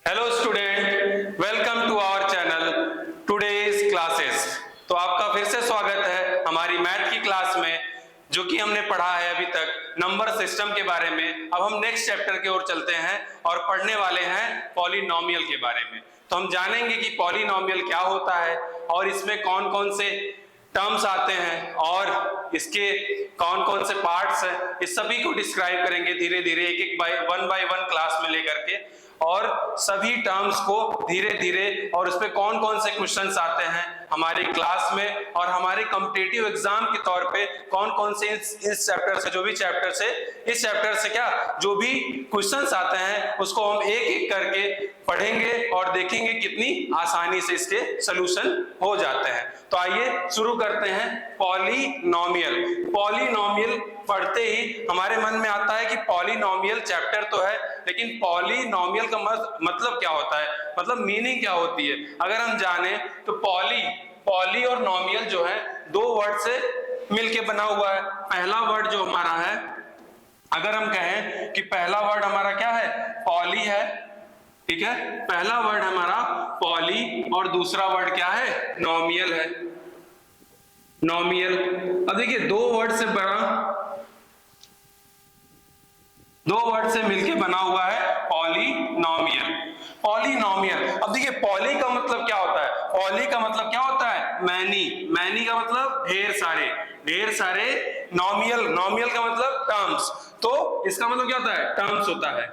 Hello student, welcome to our channel today's classes. तो आपका फिर से स्वागत है हमारी मैथ की क्लास में, जो कि हमने पढ़ा है अभी तक नंबर सिस्टम के बारे में। अब हम नेक्स्ट चैप्टर की ओर चलते हैं और पढ़ने वाले हैं पॉलिनोमियल के बारे में। तो हम जानेंगे कि पॉलिनोमियल क्या होता है और इसमें कौन कौन से टर्म्स आते हैं और इसके कौन कौन से पार्ट्स हैं, इस सभी को डिस्क्राइब करेंगे धीरे धीरे एक एक बाय वन क्लास में लेकर के, और सभी टर्म्स को धीरे धीरे, और उसमें कौन कौन से क्वेश्चंस आते हैं हमारे क्लास में और हमारे कॉम्पिटिटिव एग्जाम के तौर पे कौन कौन से इस चैप्टर से, जो भी चैप्टर से, इस चैप्टर से क्या जो भी क्वेश्चंस आते हैं उसको हम एक एक करके पढ़ेंगे और देखेंगे कितनी आसानी से इसके सॉल्यूशन हो जाते हैं। तो आइए शुरू करते हैं। पॉलिनोमियल। पॉलिनोमियल पढ़ते ही हमारे मन में आता है कि पॉलिनोमियल चैप्टर तो है, लेकिन पॉलिनोमियल का मतलब क्या होता है, मतलब मीनिंग क्या होती है। अगर हम जाने तो पॉली और नोमियल जो है दो वर्ड से मिलके बना हुआ है। पहला वर्ड जो हमारा है, अगर हम कहें कि पहला वर्ड हमारा क्या है, पॉली है, ठीक है, पहला वर्ड हमारा पॉली और दूसरा वर्ड क्या है, नोमियल है। नोमियल, अब देखिए दो वर्ड से मिलके बना हुआ है पॉलिनोमियल। पॉलिनोमियल, अब देखिए पॉली का मतलब क्या होता है, पॉली का मतलब क्या होता है, मैनी। मैनी का मतलब ढेर सारे, ढेर सारे। नोमियल का मतलब टर्म्स, तो इसका मतलब क्या होता है, टर्म्स होता है।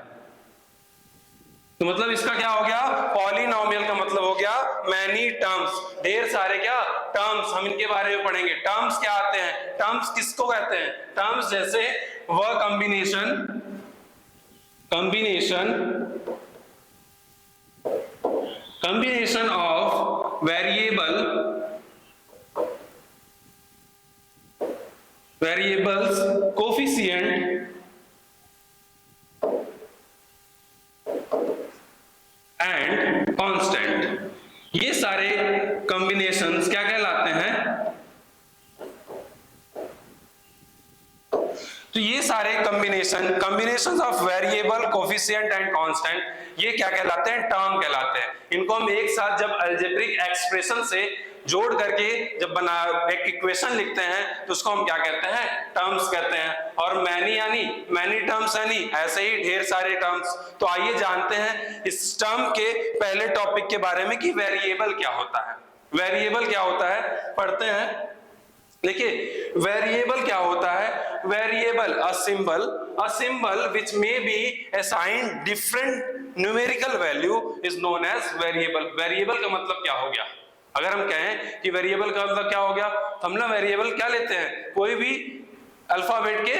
तो मतलब इसका क्या हो गया, पॉलिनोमियल का मतलब हो गया मैनी टर्म्स, ढेर सारे क्या टर्म्स। हम इनके बारे में पढ़ेंगे। टर्म्स क्या आते हैं, टर्म्स किसको कहते हैं, टर्म्स जैसे वह combination of variables coefficient and constant, ये सारे कॉम्बिनेशंस क्या कहलाते हैं, तो ये सारे combinations of variable coefficient and constant, ये क्या कहलाते हैं, टर्म कहलाते हैं। इनको हम एक साथ जब अलजेब्रिक एक्सप्रेशन से जोड़ करके जब एक इक्वेशन लिखते हैं तो उसको हम क्या कहते हैं, टर्म्स कहते हैं। और मैनी टर्म्स यानी ऐसे ही ढेर सारे टर्म्स। तो आइए जानते हैं इस टर्म के पहले टॉपिक के बारे में कि वेरिएबल क्या होता है। वेरिएबल क्या होता है पढ़ते हैं। देखिए वेरिएबल क्या होता है, variable a symbol which may be assigned different numerical value is known as variable. Variable का मतलब क्या हो गया, अगर हम कहें कि वेरिएबल का मतलब क्या हो गया, तो हम ना वेरिएबल क्या लेते हैं, कोई भी अल्फाबेट के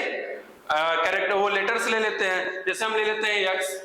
कैरेक्टर वो लेटर्स ले लेते हैं। जैसे हम ले लेते हैं एक्स,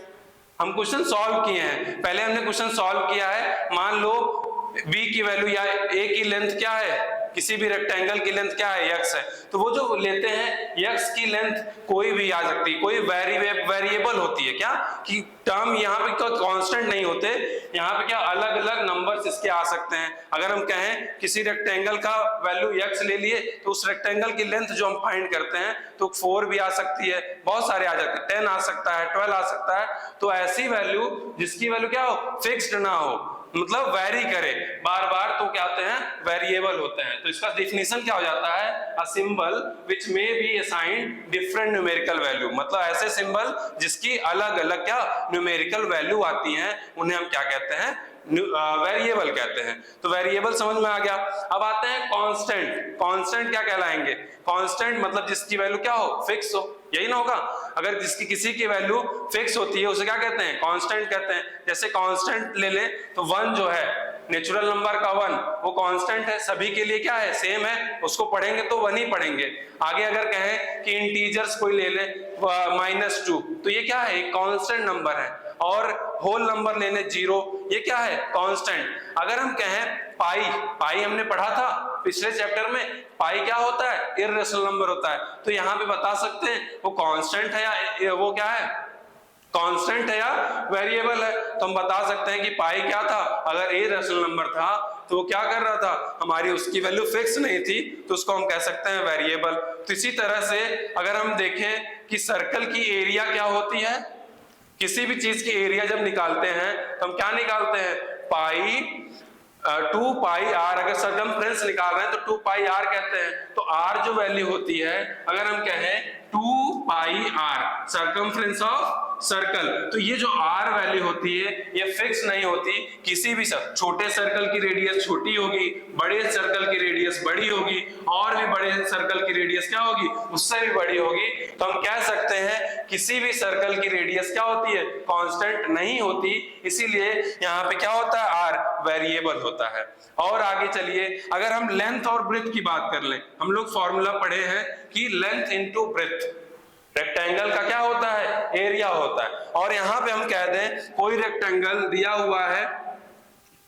हम क्वेश्चन सॉल्व किए हैं, पहले हमने क्वेश्चन सॉल्व किया है, मान लो बी की वैल्यू या ए की लेंथ क्या है, किसी भी रेक्टेंगल की लेंथ क्या है, एक्स है, तो वो जो लेते हैं एक्स की लेंथ कोई भी आ सकती है, कोई वेरिएबल होती है क्या कि टर्म यहाँ पे कोई कांस्टेंट नहीं होते, यहाँ पे क्या अलग अलग नंबर्स इसके आ सकते हैं। अगर हम कहें किसी रेक्टेंगल का वैल्यू एक्स ले लिए तो उस रेक्टेंगल की लेंथ जो हम फाइंड करते हैं तो 4 भी आ सकती है, बहुत सारे आ जाते हैं, 10 आ सकता है, 12 आ सकता है। तो ऐसी वैल्यू जिसकी वैल्यू क्या हो, फिक्स्ड ना हो, मतलब वेरी करे बार बार, तो क्या होते हैं, वेरिएबल होते हैं। तो इसका डेफिनेशन क्या हो जाता है, अ symbol which may be assigned different numerical value, मतलब ऐसे सिंबल जिसकी अलग अलग क्या न्यूमेरिकल वैल्यू आती हैं उन्हें हम क्या कहते हैं, वेरिएबल कहते हैं। तो वेरिएबल समझ में आ गया। अब आते हैं कांस्टेंट। कांस्टेंट क्या कहलाएंगे, कांस्टेंट मतलब जिसकी वैल्यू क्या हो, फिक्स हो, यही ना होगा। अगर जिसकी किसी की वैल्यू फिक्स होती है उसे क्या कहते हैं, कांस्टेंट कहते हैं। जैसे कांस्टेंट ले ले तो 1 जो है नेचुरल नंबर का 1 वो कांस्टेंट है, सभी के लिए क्या है, सेम है, उसको पढ़ेंगे तो 1 ही पढ़ेंगे। आगे अगर कहें कि इंटीजर्स कोई ले ले -2, तो ये क्या है, एक कांस्टेंट नंबर है। और होल नंबर लेने 0, ये क्या है, कांस्टेंट। अगर हम कहें पाई हमने पढ़ा था पिछले चैप्टर में, पाई क्या होता है, इर्रेशनल नंबर होता है। तो यहाँ पे बता सकते हैं वो कांस्टेंट है या वो क्या है, कांस्टेंट है या वेरिएबल है। तो हम बता सकते हैं कि पाई क्या था, अगर इर्रेशनल नंबर था तो वो क्या कर रहा था, हमारी उसकी वैल्यू फिक्स नहीं थी, तो उसको हम कह सकते हैं वेरिएबल। तो इसी तरह से अगर हम देखें कि सर्कल की एरिया क्या होती है, किसी भी चीज की एरिया जब निकालते हैं तो हम क्या निकालते हैं, पाई 2 पाई आर। अगर सर्कमफ्रेंस निकाल रहे हैं तो 2 पाई आर कहते हैं। तो आर जो वैल्यू होती है, अगर हम कहें 2 पाई आर सर्कमफ्रेंस ऑफ सर्कल, तो ये जो आर वैल्यू होती है ये फिक्स नहीं होती। किसी भी छोटे सर्कल की रेडियस छोटी होगी, बड़े सर्कल की रेडियस बड़ी होगी, और भी बड़े सर्कल की रेडियस क्या होगी, उससे भी बड़ी होगी। तो हम कह सकते हैं किसी भी सर्कल की रेडियस क्या होती है, कांस्टेंट नहीं होती। इसीलिए यहाँ पे क्या होता है, आर वेरिएबल होता है। और आगे चलिए, अगर हम लेंथ और ब्रेथ की बात कर लें, हम लोग फॉर्मूला पढ़े हैं कि लेंथ इंटू ब्रेथ, रेक्टेंगल का क्या होता है, एरिया होता है। और यहां पे हम कह दें कोई रेक्टेंगल दिया हुआ है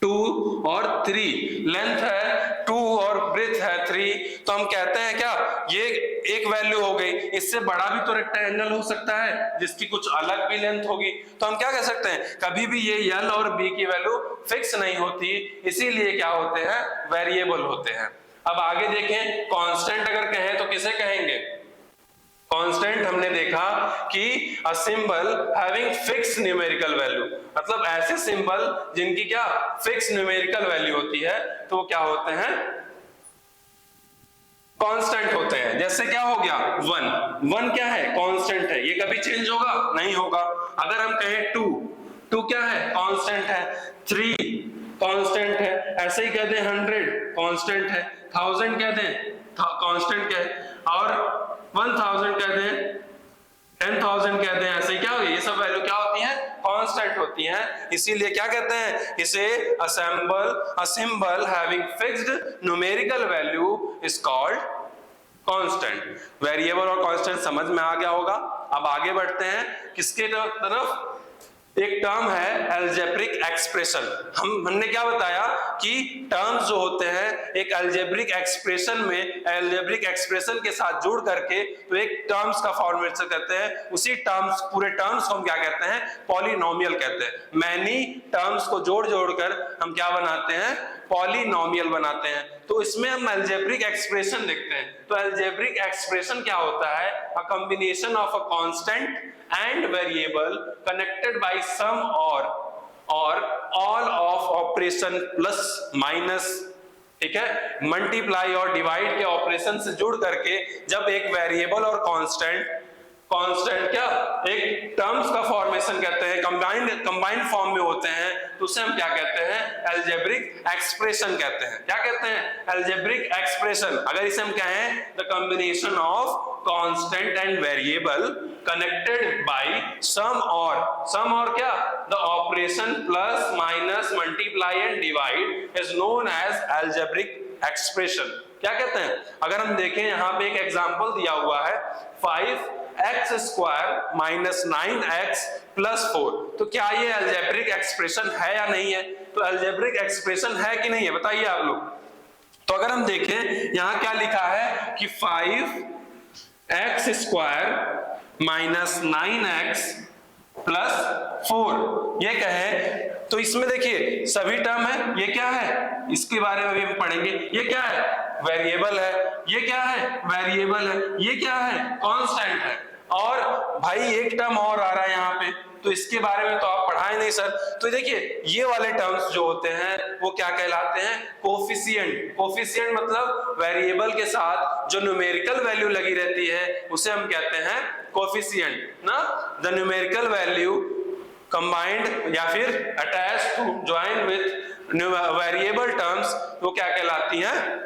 2 और 3, लेंथ है 2 और ब्रेथ है 3, तो हम कहते हैं क्या, ये एक वैल्यू हो गई। इससे बड़ा भी तो रेक्टेंगल हो सकता है जिसकी कुछ अलग भी लेंथ होगी। तो हम क्या कह सकते हैं, कभी भी ये एल और बी की वैल्यू फिक्स नहीं होती, इसीलिए क्या होते हैं, वेरिएबल होते हैं। अब आगे देखें, कांस्टेंट अगर कहें तो किसे कहेंगे, कांस्टेंट हमने देखा कि a symbol having fix numerical value, मतलब ऐसे सिंबल जिनकी क्या फिक्स न्यूमेरिकल वैल्यू होती है, तो वो क्या होते हैं, कांस्टेंट होते हैं। जैसे क्या हो गया 1 क्या है, कांस्टेंट है, ये कभी चेंज होगा नहीं होगा। अगर हम कहें 2 क्या है, कांस्टेंट है। 3 कांस्टेंट है। ऐसे ही कहते हैं 100 कांस्टेंट है। 1000 कहते हैं कांस्टेंट क्या है, और 1000 कहते हैं, 10,000 कहते हैं। ऐसे क्या हो, ये सब वैल्यू क्या होती हैं, कांस्टेंट होती हैं। इसीलिए क्या कहते हैं इसे, a symbol having fixed numerical value is called constant. Variable और कांस्टेंट समझ में आ गया होगा। अब आगे बढ़ते हैं किसके तरफ, एक टर्म है अलजेब्रिक एक्सप्रेशन। हमने क्या बताया कि टर्म्स जो होते हैं एक अलजेब्रिक एक्सप्रेशन में, अलजेब्रिक एक्सप्रेशन के साथ जुड़ करके तो एक टर्म्स का फॉर्मेशन करते हैं। उसी टर्म्स, पूरे टर्म्स को हम क्या कहते हैं, पॉलिनोमियल कहते हैं। मैनी टर्म्स को जोड़ जोड़कर हम क्या बनाते हैं, पॉलिनोमियल बनाते हैं। तो इसमें हम अलजेब्रिक एक्सप्रेशन देखते हैं। तो अलजेब्रिक एक्सप्रेशन क्या होता है, a combination of a constant and variable connected by sum or all of operation plus minus, ठीक है, मल्टीप्लाई और डिवाइड के ऑपरेशन से जुड़ करके जब एक वेरिएबल और कांस्टेंट क्या एक टर्म्स का फॉर्मेशन कहते हैं, कंबाइंड फॉर्म में होते हैं, तो उसे हम क्या कहते हैं, अलजेब्रिक एक्सप्रेशन कहते हैं। क्या कहते हैं, अलजेब्रिक एक्सप्रेशन। अगर इसे हम कहें the combination of constant and variable connected by some और क्या, the operation plus minus multiply and divide is known as algebraic expression. क्या कहते हैं, अगर हम देखें यहां पे एक एग्जांपल दिया हुआ है 5x² माइनस 9x प्लस 4, तो क्या ये अलजेब्रिक एक्सप्रेशन है या नहीं है, तो अलजेब्रिक एक्सप्रेशन है कि नहीं है, बताइए आप लोग। तो अगर हम देखें यहां क्या लिखा है कि 5x² माइनस 9x प्लस 4, ये कहे तो इसमें देखिए सभी टर्म है, ये क्या है, इसके बारे में भी हम पढ़ेंगे। ये क्या है, वेरिएबल है। ये क्या है, वेरिएबल है। ये क्या है, कांस्टेंट है। और भाई एक टर्म और आ रहा है यहाँ पे, तो इसके बारे में तो आप पढ़ाए नहीं सर। तो देखिए ये वाले टर्म्स जो होते हैं वो क्या कहलाते हैं, कोफिशिएंट। कोफिशिएंट मतलब वेरिएबल के साथ जो न्यूमेरिकल वैल्यू लगी रहती है उसे हम कहते हैं कोफिशिएंट ना। द न्यूमेरिकल वैल्यू कंबाइंड या फिर attach to join with variable terms, वो क्या कहलाती हैं,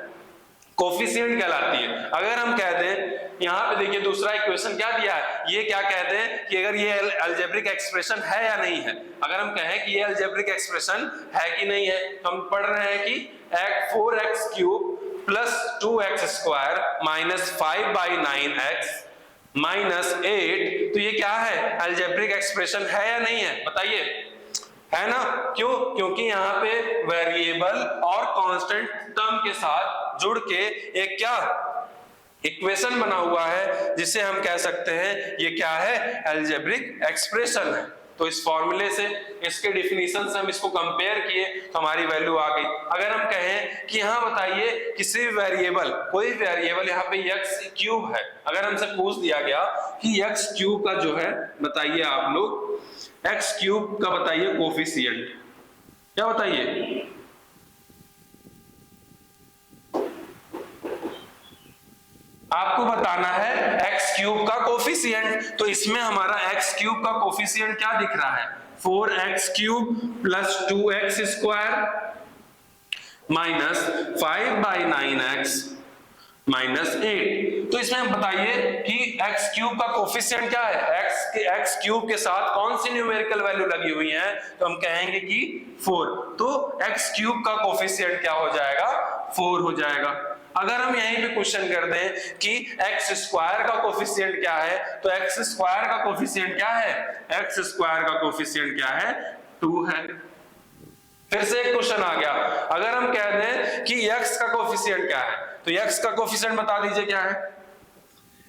कोफिशिएंट कहलाती है। अगर हम कह दें यहाँ पे देखिए दूसरा इक्वेशन क्या दिया है, ये क्या कहते हैं कि अगर ये अलजेब्रिक एक्सप्रेशन है या नहीं है। अगर हम कहें कि ये अलजेब्रिक एक्सप्रेशन है कि नहीं है, तो हम पढ़ रहे हैं कि 4x³ plus 2x² minus 5/9x minus 8, तो ये क्या है, अलजेब्रिक एक्सप्रेशन है या नहीं है, बताइए, है ना। क्यों, क्योंकि यहाँ पे वेरिएबल और कांस्टेंट टर्म के साथ जुड़ के एक क्या इक्वेशन बना हुआ है, जिसे हम कह सकते हैं ये क्या है, अलजेब्रिक एक्सप्रेशन है। तो इस फॉर्मूले से, इसके डिफिनीशन से हम इसको कंपेयर किए तो हमारी वैल्यू आ गई। अगर हम कहें कि हाँ बताइए किसी भी वेरिएबल, कोई वेरिएबल यहाँ पे x क्यूब है, अगर हमसे पूछ दिया गया कि x क्यूब का जो है बताइए आप लोग, x क्यूब का बताइए कोफिशिएंट, क्या बताइए? आपको बताना है x क्यूब का कोफिशिएंट। तो इसमें हमारा x क्यूब का कोफिशिएंट क्या दिख रहा है? 4x cube plus 2x square minus 5/9x minus 8। तो इसमें हम बताइए कि x क्यूब का कोफिशिएंट क्या है? x क्यूब के साथ कौन सी न्यूमेरिकल वैल्यू लगी हुई है? तो हम कहेंगे कि 4। तो x क्यूब का कोफिशिएंट क्या हो जाएगा? 4 हो जाएगा। अगर हम यहीं पे क्वेश्चन कर दें कि x स्क्वायर का कोफिशिएंट क्या है, तो x स्क्वायर का कोफिशिएंट क्या है? x स्क्वायर का कोफिशिएंट क्या है? 2 है। फिर से एक क्वेश्चन आ गया, अगर हम कह दें कि x का कोफिशिएंट क्या है, तो x का कोफिशिएंट बता दीजिए क्या है?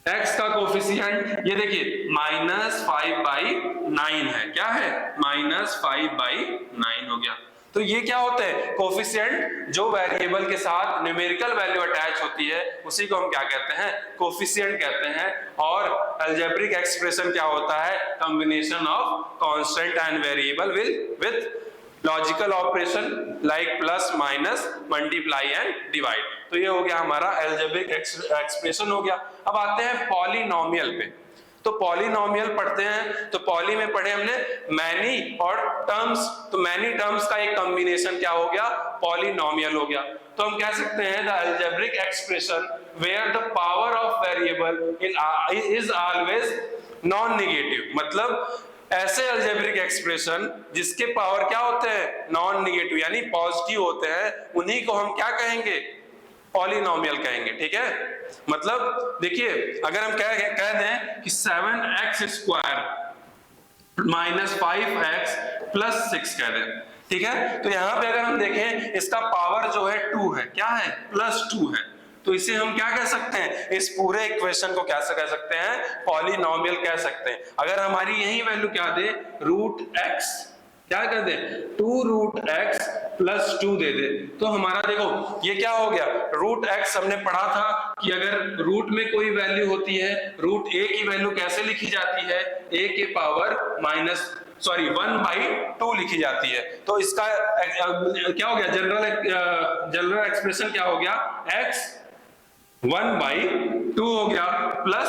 x का कोफिशिएंट ये देखिए -5/9 है। क्या है? -5/9 हो गया। तो ये क्या होते हैं? कोफिशिएंट जो वेरिएबल के साथ न्यूमेरिकल वैल्यू अटैच होती है उसी को हम क्या कहते हैं? कोफिशिएंट कहते हैं। और अलजेब्रिक एक्सप्रेशन क्या होता है? Combination of constant and variable with logical operation like plus minus multiply and divide. तो ये हो गया हमारा अलजेब्रिक एक्सप्रेशन हो गया। अब आते हैं पॉलिनोमियल पे। तो पॉलिनोमियल पढ़ते हैं, तो पॉली में पढ़े हमने मैनी और टर्म्स, तो मैनी टर्म्स का एक कॉम्बिनेशन क्या हो गया? पॉलिनोमियल हो गया। तो हम कह सकते हैं the algebraic expression where the power of variable is always non negative, मतलब ऐसे अलजेब्रिक एक्सप्रेशन जिसके पावर क्या होते हैं? नॉन नेगेटिव यानी पॉजिटिव होते हैं, उन्हीं को हम क्या कहेंगे? पॉलिनोमियल कहेंगे। ठीक है, मतलब देखिए अगर हम कह दें कि 7x square minus 5x plus 6 कह दें, ठीक है, तो यहां पे अगर हम देखें इसका पावर जो है 2 है, क्या है? +2 है। तो इसे हम क्या कह सकते हैं? इस पूरे इक्वेशन को क्या कह सकते हैं? पॉलिनोमियल कह सकते हैं। अगर हमारी यही वैल्यू क्या दे? √x, क्या कर दे? 2√x प्लस 2 दे दे, तो हमारा देखो ये क्या हो गया? √x हमने पढ़ा था कि अगर रूट में कोई वैल्यू होती है, √a की वैल्यू कैसे लिखी जाती है? a के पावर (1/2) लिखी जाती है। तो इसका क्या हो गया? जनरल एक्सप्रेशन क्या हो गया? x 1/2 हो गया प्लस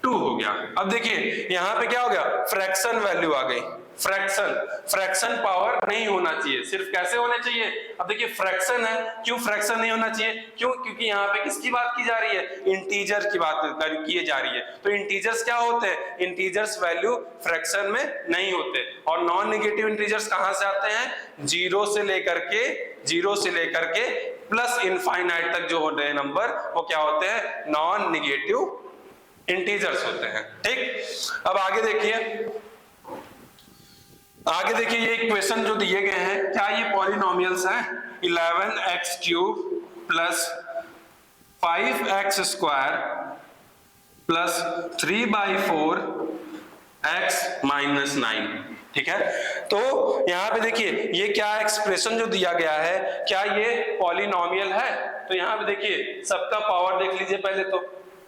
2 हो गया। अब देखिए यहां पे क्या हो गया? फ्रैक्शन वैल्यू आ गई। फ्रैक्शन पावर नहीं होना चाहिए, सिर्फ कैसे होने चाहिए? अब देखिए फ्रैक्शन है, क्यों फ्रैक्शन नहीं होना चाहिए? क्योंकि यहाँ पे किसकी बात की जा रही है? इंटीजर की बात की जा रही है। तो इंटीजर्स क्या होते हैं? इंटीजर्स वैल्यू फ्रैक्शन में नहीं होते। और नॉन नेगेटिव इंटीजर्स कहां से आते हैं? जीरो से लेकर के प्लस इनफाइनाइट तक जो होते हैं नंबर, वो क्या होते हैं? नॉन नेगेटिव इंटीजर्स होते हैं। ठीक, अब आगे देखिए ये इक्वेशन जो दिए गए हैं, क्या ये पॉलिनोमियल्स हैं? 11x cube plus 5x square plus 3/4 x minus 9। ठीक है, तो यहां पे देखिए ये क्या एक्सप्रेशन जो दिया गया है, क्या ये पॉलिनोमियल है? तो यहां पे देखिए सबका पावर देख लीजिए पहले, तो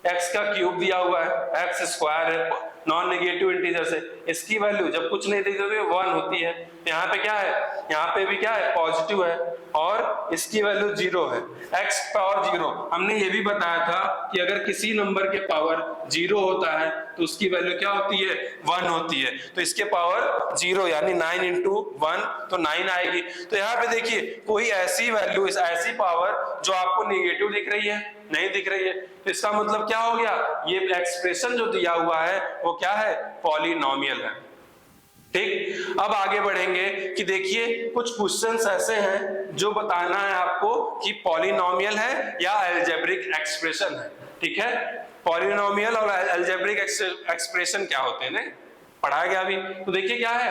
x का क्यूब दिया हुआ है, x स्क्वायर है, नॉन नेगेटिव इंटीजर से, इसकी वैल्यू जब कुछ नहीं दी जाती 1 होती है। यहाँ पे क्या है? यहाँ पे भी क्या है? पॉजिटिव है, और इसकी वैल्यू 0 है, x पावर 0। हमने ये भी बताया था कि अगर किसी नंबर के पावर 0 होता है तो उसकी वैल्यू क्या होती है? 1 होती है। तो इसके पावर 0 यानी 9 × 1 तो 9 आएगी। तो यहाँ पे देखिए कोई ऐसी वैल्यू, ऐसी पावर जो आपको नेगेटिव दिख रही है, नहीं दिख रही है, तो इसका मतलब क्या हो गया? ये एक्सप्रेशन जो दिया हुआ है वो क्या है? पॉलिनोमियल है। ठीक, अब आगे बढ़ेंगे कि देखिए कुछ क्वेश्चंस ऐसे हैं जो बताना है आपको कि पॉलिनोमियल है या अलजेब्रिक एक्सप्रेशन है। ठीक है, पॉलिनोमियल और अलजेब्रिक एक्सप्रेशन क्या होते हैं ना, पढ़ा गया अभी। तो देखिए क्या है,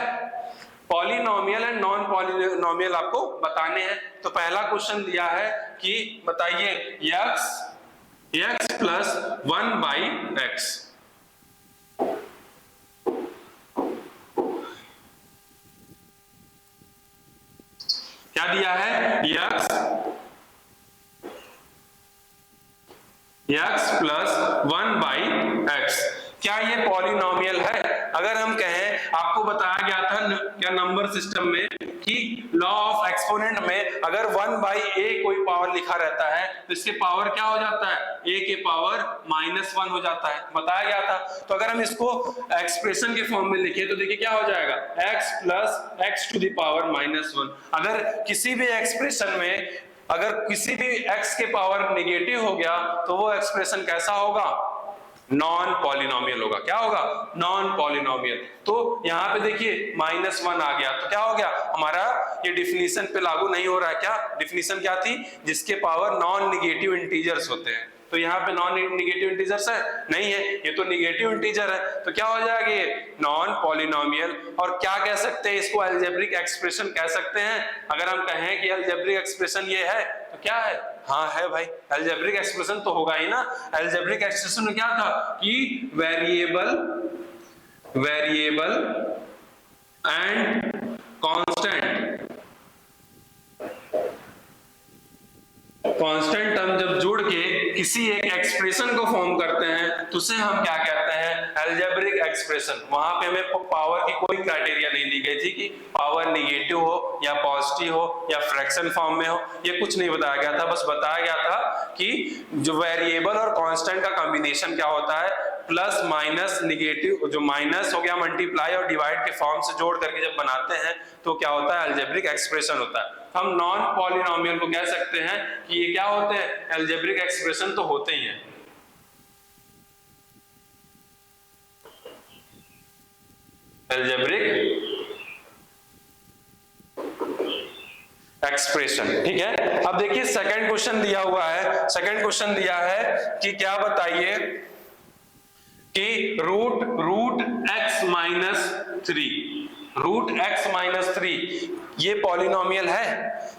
पॉलिनोमियल एंड नॉन पॉलिनोमियल आपको बताने हैं। तो पहला क्वेश्चन दिया है कि बताइए x प्लस 1/x, क्या दिया है, x प्लस 1/x। क्या ये पॉलिनोमियल है? अगर हम कहें, आपको बताया गया था क्या नंबर सिस्टम में कि लॉ ऑफ एक्सपोनेंट में अगर 1/a कोई पावर लिखा रहता है तो इसके पावर क्या हो जाता है, a के पावर -1 हो जाता है, बताया गया था। तो अगर हम इसको एक्सप्रेशन के फॉर्म में लिखें तो देखिए क्या हो जाएगा, x plus x to the power -1। अगर किसी भी एक्सप्रेशन में अगर किसी भी x के पावर नेगेटिव हो गया तो वो एक्सप्रेशन कैसा होगा, नॉन पॉलिनोमियल होगा। क्या होगा, नॉन पॉलिनोमियल। तो यहां पे देखिए -1 आ गया तो क्या हो गया, हमारा ये डिफिनीशन पे लागू नहीं हो रहा है। क्या डिफिनीशन क्या थी, जिसके पावर नॉन निगेटिव इंटीजर्स होते हैं। तो यहाँ पे नॉन निगेटिव इंटीजर्स है, नहीं है, ये तो निगेटिव इंटीजर है। तो क्या हो जाएगा, ये नॉन पॉलिनोमियल। और क्या कह सकते हैं इसको, अलजेब्रिक एक्सप्रेशन कह सकते हैं। अगर हम कहें कि अलजेब्रिक एक्सप्रेशन ये है तो क्या है, हाँ है भाई, अलजेब्रिक एक्सप्रेशन तो होगा ही ना। अलजेब्रिक एक्सप्रेशन में क्या था कि वेरिएबल एंड कांस्टेंट टर्म जब जोड़ के किसी एक एक्सप्रेशन को फॉर्म करते हैं तो उसे हम क्या कहते हैं, अलजेब्रिक एक्सप्रेशन। वहां पे हमें पावर की कोई क्राइटेरिया नहीं दी गई थी कि पावर नेगेटिव हो या पॉजिटिव हो या फ्रैक्शन फॉर्म में हो, ये कुछ नहीं बताया गया था। बस बताया गया था कि जो वेरिएबल और कांस्टेंट का कॉम्बिनेशन क्या होता है, प्लस माइनस निगेटिव, जो माइनस हो गया मल्टीप्लाई और डिवाइड के फॉर्म से जोड़ करके जब बनाते हैं तो क्या होता है, अलजेब्रिक एक्सप्रेशन होता है। हम नॉन पॉलिनोमियल को कह सकते हैं कि ये क्या होते हैं, अलजेब्रिक एक्सप्रेशन तो होते ही हैं। अलजेब्रिक एक्सप्रेशन, ठीक है। अब देखिए सेकंड क्वेश्चन दिया हुआ है। सेकंड क्वेश्चन दिया है कि क्या बताइए कि रूट x माइनस 3 ये पॉलिनोमियल है।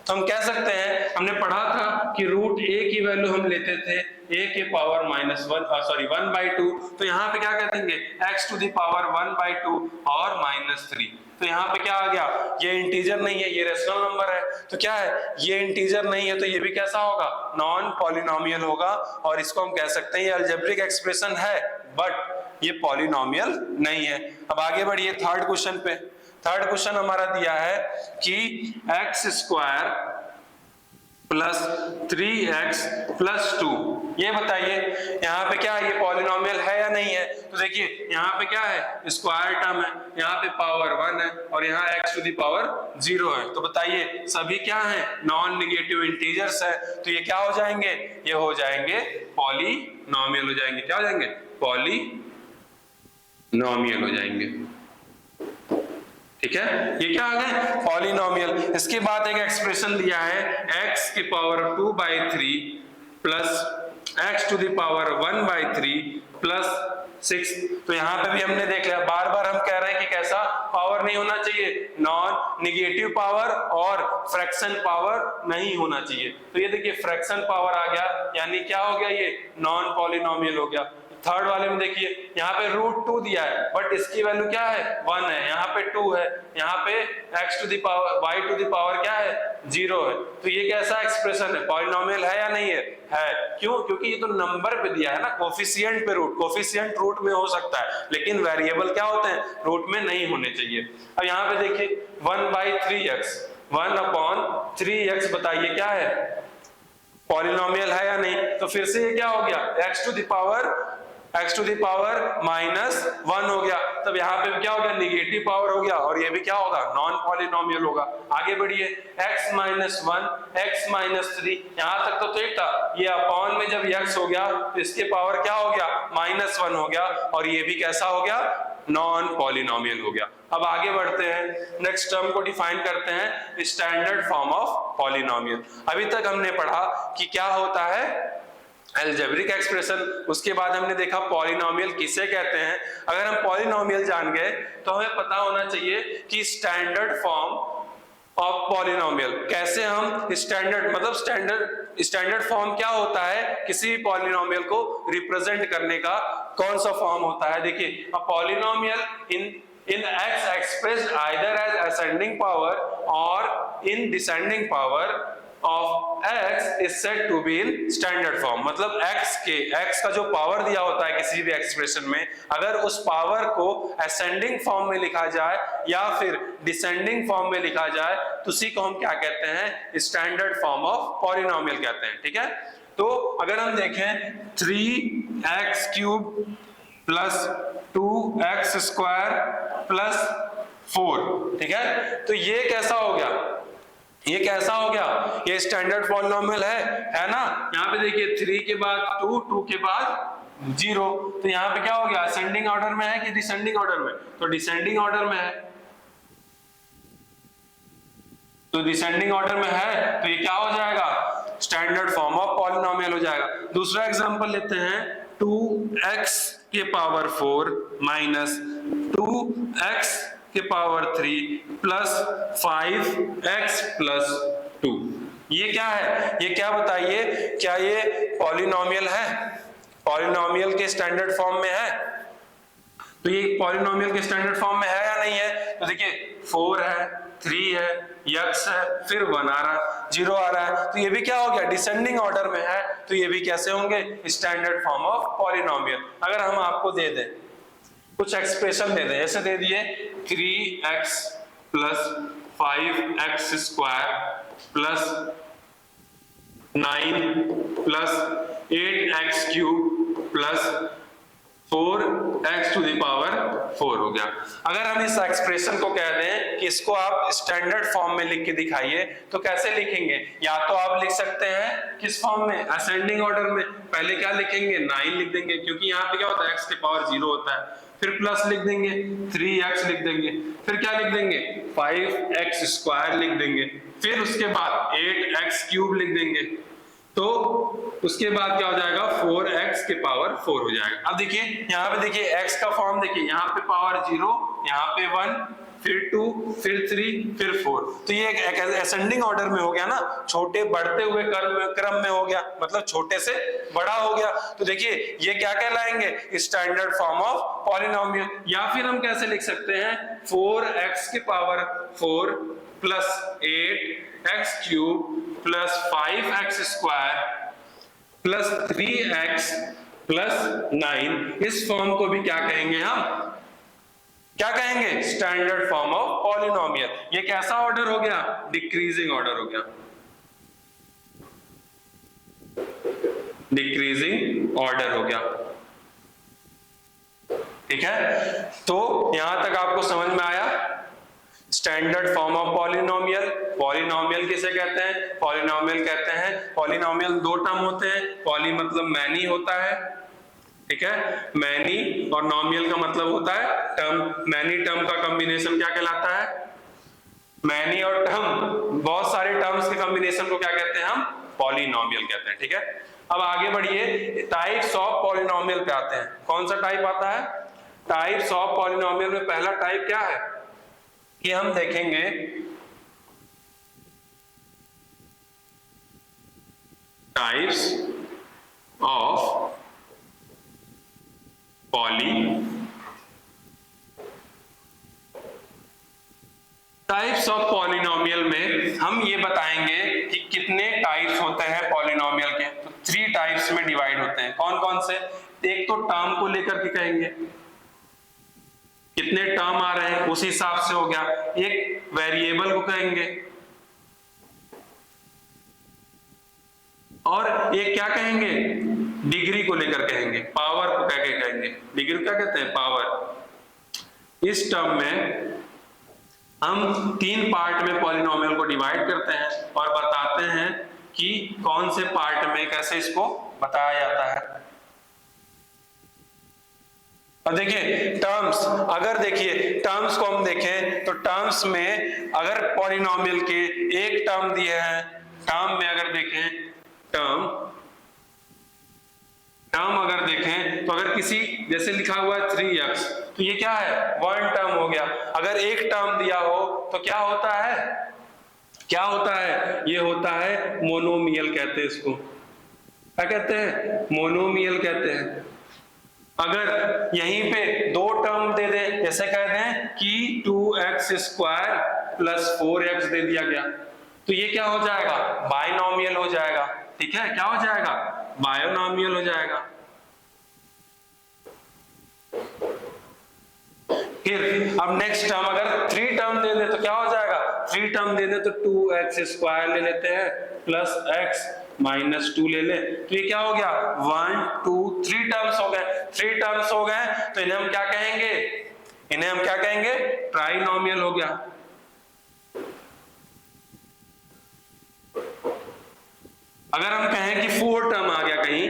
तो हम कह सकते हैं, हमने पढ़ा था कि रूट a की वैल्यू हम लेते थे a के पावर -1/2। तो यहाँ पे क्या कह देंगे, x टू द पावर 1/2 और -3। तो यहाँ पे क्या आ गया, ये इंटीजर नहीं है, ये रेशनल नंबर है। तो क्या है, ये इंटीजर नहीं है तो ये भी कैसा होगा, नॉन पॉलिनोमियल होगा। और इसको हम कह सकते हैं ये अलजेब्रिक एक्सप्रेशन है बट ये पॉलिनोमियल नहीं है। अब आगे बढ़िए थर्ड क्वेश्चन पे। थर्ड क्वेश्चन हमारा दिया है कि x² प्लस 3x प्लस 2, ये बताइए यहाँ पे क्या है, ये पॉलिनोमियल है या नहीं है। तो देखिए यहाँ पे क्या है, स्क्वायर टर्म है, यहाँ पे पावर 1 है और यहाँ x टू द पावर 0 है। तो बताइए सभी क्या है, नॉन निगेटिव इंटीजर्स है। तो ये क्या हो जाएंगे, ये हो जाएंगे पॉलिनोमियल हो जाएंगे। क्या हो जाएंगे, पॉलिनोमियल हो जाएंगे, ठीक है। ये क्या आ गए, पॉलिनोमियल। इसके बाद एक एक्सप्रेशन दिया है x की power 2/3 plus x to the power 1/3 plus 6। तो यहाँ पे भी हमने देख लिया, बार बार हम कह रहे हैं कि कैसा पावर नहीं होना चाहिए, नॉन निगेटिव पावर और फ्रैक्शन पावर नहीं होना चाहिए। तो ये देखिए फ्रैक्शन पावर आ गया, यानी क्या हो गया, ये नॉन पॉलिनोमियल हो गया। थर्ड वाले में देखिए यहाँ पे √2 दिया है बट इसकी वैल्यू क्या है, 1 है, यहाँ पे 2 है, यहाँ पे x to the power y to the power क्या है, 0 है। तो ये कैसा एक्सप्रेशन है, पॉलिनोमियल है या नहीं है, है। क्यों, क्योंकि ये तो नंबर पे दिया है ना, कोफिशिएंट पे रूट, कोफिशिएंट रूट में हो सकता है लेकिन वेरिएबल क्या होते हैं, रूट में नहीं होने चाहिए। अब यहाँ पे देखिए 1/3x 1/3x बताइए क्या है, पॉलिनोमियल है या नहीं। तो फिर से ये क्या हो गया, x टू द पावर -1 हो गया। तब यहाँ पे क्या हो गया, निगेटिव पावर हो गया और ये भी क्या होगा, नॉन पॉलिनोमियल होगा। आगे बढ़िए x -1 x -3, यहाँ तक तो ठीक था। ये अपॉन में जब x हो गया तो इसके पावर क्या हो गया, -1 हो गया और ये भी कैसा हो गया, नॉन पॉलिनोमियल हो गया। अब आगे बढ़ते हैं, नेक्स्ट टर्म को डिफाइन करते हैं, स्टैंडर्ड फॉर्म ऑफ पॉलिनोमियल। अभी तक हमने पढ़ा कि क्या होता है अलजेब्रिक एक्सप्रेशन, उसके बाद हमने देखा पॉलिनोमियल किसे कहते हैं। अगर हम पॉलिनोमियल जान गए तो हमें पता होना चाहिए कि स्टैंडर्ड फॉर्म ऑफ पॉलिनोमियल कैसे हम स्टैंडर्ड, मतलब स्टैंडर्ड फॉर्म क्या होता है, किसी भी पॉलिनोमियल को रिप्रेजेंट करने का कौन सा फॉर्म होता है। देखिए a polynomial in x expressed either as ascending power or in descending power of x is said to be in standard form। मतलब x का जो पावर दिया होता है किसी भी एक्सप्रेशन में, अगर उस पावर को असेंडिंग फॉर्म में लिखा जाए या फिर डिसेंडिंग फॉर्म में लिखा जाए तो उसी को हम क्या कहते हैं, स्टैंडर्ड फॉर्म ऑफ पॉलिनोमियल कहते हैं। ठीक है, तो अगर हम देखें 3x cube plus 2x square plus 4, ठीक है, तो ये कैसा हो गया, ये कैसा हो गया, ये स्टैंडर्ड पॉलिनोमियल है ना। यहाँ पे देखिए 3 के बाद 2, 2 के बाद 0, तो यहाँ पे क्या हो गया, असेंडिंग ऑर्डर में है कि डिसेंडिंग ऑर्डर में, तो डिसेंडिंग ऑर्डर में है, तो डिसेंडिंग ऑर्डर में है तो ये क्या हो जाएगा, स्टैंडर्ड फॉर्म ऑफ पॉलिनोमियल हो जाएगा। दूसरा एग्जांपल लेते हैं 2x के पावर 4 माइनस 2x के पावर 3 प्लस 5x प्लस 2, ये क्या है, ये क्या बताइए, क्या ये पॉलिनोमियल है, पॉलिनोमियल के स्टैंडर्ड फॉर्म में है, तो ये पॉलिनोमियल के स्टैंडर्ड फॉर्म में है या नहीं है, तो देखिए 4 है, 3 है, x है, फिर 1 आ रहा है, 0 आ रहा है, तो ये भी क्या हो गया, डिसेंडिंग ऑर्डर में है, तो ये भी कैसे होंगे, स्टैंडर्ड फॉर्म ऑफ पॉलिनोमियल। अगर हम आपको दे दें कुछ एक्सप्रेशन दे दें, ऐसे दे दिए 3x plus 5x square plus 9 plus 8x cube plus 4x to the power 4 हो गया। अगर हम इस एक्सप्रेशन को कह दें कि इसको आप स्टैंडर्ड फॉर्म में लिख के दिखाइए तो कैसे लिखेंगे, या तो आप लिख सकते हैं किस फॉर्म में, असेंडिंग ऑर्डर में, पहले क्या लिखेंगे 9 लिख देंगे, क्योंकि यहाँ पे क्या होता है x के पावर 0 होता है, फिर प्लस लिख देंगे 3x लिख देंगे, फिर क्या लिख देंगे 5x स्क्वायर लिख देंगे, फिर उसके बाद 8x क्यूब लिख देंगे, तो उसके बाद क्या हो जाएगा 4x के पावर 4 हो जाएगा। अब देखिए यहाँ पे देखिए x का फॉर्म देखिए, यहाँ पे पावर 0, यहाँ पे 1, फिर 2, फिर 3, फिर 4, तो ये एक असेंडिंग ऑर्डर में हो गया ना, छोटे बढ़ते हुए क्रम में हो गया, मतलब छोटे से बड़ा हो गया, तो देखिए ये क्या कहलाएंगे, स्टैंडर्ड फॉर्म ऑफ पॉलिनोमियल। या फिर हम कैसे लिख सकते हैं 4x के power 4 plus 8x cube plus 5x square plus 3x plus 9, इस फॉर्म को भी क्या कहेंगे, हम क्या कहेंगे, स्टैंडर्ड फॉर्म ऑफ पॉलिनोमियल। ये कैसा ऑर्डर हो गया, डिक्रीजिंग ऑर्डर हो गया, डिक्रीजिंग ऑर्डर हो गया। ठीक है, तो यहां तक आपको समझ में आया standard form of polynomial. Polynomial किसे कहते हैं, पॉलिनोमियल कहते हैं, पॉलिनोमियल दो टर्म होते हैं, पॉली मतलब मैनी होता है, ठीक है, मैनी, और नोमियल का मतलब होता है टर्म, मैनी टर्म का कॉम्बिनेशन क्या कहलाता है, मैनी और टर्म, बहुत सारे टर्म्स के कॉम्बिनेशन को क्या कहते हैं, हम पॉलिनोमियल कहते हैं। ठीक है, अब आगे बढ़िए, टाइप्स ऑफ पॉलिनोमियल पे आते हैं। कौन सा टाइप आता है, टाइप्स ऑफ पॉलिनोमियल में पहला टाइप क्या है कि हम देखेंगे types of types of polynomial में हम ये बताएंगे कि कितने टाइप्स होते हैं पॉलिनोमियल के, तो 3 टाइप्स में डिवाइड होते हैं। कौन कौन से, एक तो टर्म को लेकर के कहेंगे, कितने टर्म आ रहे हैं उस हिसाब से हो गया, एक वेरिएबल को कहेंगे, और एक क्या कहेंगे, डिग्री को लेकर कहेंगे, पावर को कहेंगे, डिग्री क्या कहते हैं, पावर। इस टर्म में हम 3 पार्ट में पॉलिनोमियल को डिवाइड करते हैं और बताते हैं कि कौन से पार्ट में कैसे इसको बताया जाता है। और देखिए टर्म्स, अगर देखिए टर्म्स को हम देखें तो टर्म्स में अगर पॉलिनोमियल के एक टर्म दिए हैं, टर्म में अगर देखें टर्म अगर देखें तो अगर किसी जैसे लिखा हुआ है 3x, तो ये क्या है, 1 टर्म हो गया। अगर एक टर्म दिया हो तो क्या होता है, क्या होता है, ये होता है मोनोमियल कहते हैं इसको, क्या कहते हैं, मोनोमियल कहते हैं। अगर यहीं पे 2 टर्म दे दें, जैसे कह दें कि 2x स्क्वायर प्लस 4x दे दिया गया, तो ये क्या हो जाएगा, बायनॉमियल हो जाएगा। ठीक है, क्या हो जाएगा, बायनॉमियल हो जाएगा। फिर अब नेक्स्ट टर्म अगर 3 टर्म दे दे तो क्या हो जाएगा, 3 टर्म दे दे तो 2x² ले लेते हैं प्लस x माइनस 2 ले ले, तो ये क्या हो गया, 1 2 3 टर्म्स हो गए। 3 टर्म्स हो गए तो इन्हें हम क्या कहेंगे, इन्हें हम क्या कहेंगे, ट्राइनोमियल हो गया। अगर हम कहें कि 4 टर्म आ गया कहीं,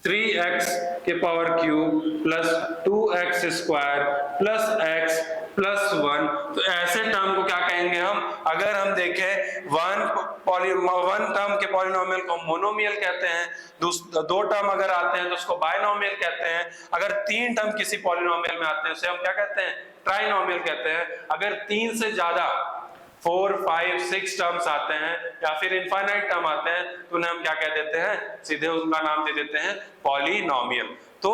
3x के power cube plus 2x² plus x plus 1, तो ऐसे टर्म को क्या कहेंगे हम, अगर हम देखें वन टर्म के पॉलिनोमियल को मोनोमियल कहते हैं, 2 टर्म अगर आते हैं तो उसको बायनोमियल कहते हैं, अगर 3 टर्म किसी पॉलिनोमियल में आते हैं उसे हम क्या कहते हैं, ट्राइनोमियल कहते हैं। अगर 3 से ज्यादा 4 5 6 टर्म्स आते हैं या फिर इनफाइनाइट टर्म आते हैं तो उन्हें हम क्या कह देते हैं, सीधे उनका नाम दे देते हैं पॉलिनोमियल। तो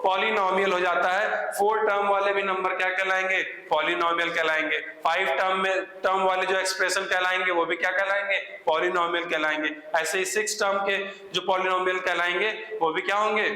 पॉलिनोमियल हो जाता है। 4 टर्म वाले भी नंबर क्या कहलाएंगे, पॉलिनोमियल कहलाएंगे। 5 टर्म वाले जो एक्सप्रेशन कहलाएंगे वो भी क्या कहलाएंगे, पॉलिनोमियल कहलाएंगे। ऐसे ही 6 टर्म के जो पॉलिनोमियल कहलाएंगे वो भी क्या होंगे,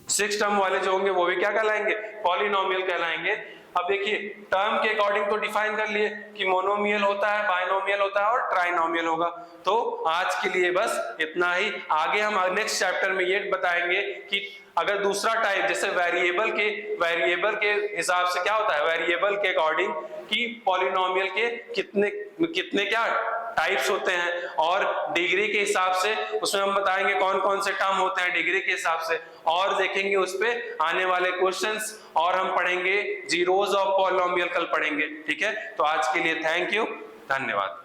6 टर्म वाले जो होंगे वो भी क्या कहलाएंगे, पॉलिनोमियल कहलाएंगे। अब देखिए टर्म के अकॉर्डिंग तो डिफाइन कर लिए कि मोनोमियल होता है, बायनोमियल होता है और ट्राइनोमियल होगा। तो आज के लिए बस इतना ही। आगे हम नेक्स्ट चैप्टर में ये बताएंगे कि अगर दूसरा टाइप जैसे वेरिएबल के हिसाब से क्या होता है, वेरिएबल के अकॉर्डिंग कि पॉलिनोमियल के कितने क्या टाइप्स होते हैं, और डिग्री के हिसाब से उसमें हम बताएंगे कौन कौन से टर्म होते हैं डिग्री के हिसाब से, और देखेंगे उस पे आने वाले क्वेश्चंस, और हम पढ़ेंगे जीरोस ऑफ पॉलिनोमियल कल पढ़ेंगे। ठीक है, तो आज के लिए थैंक यू, धन्यवाद।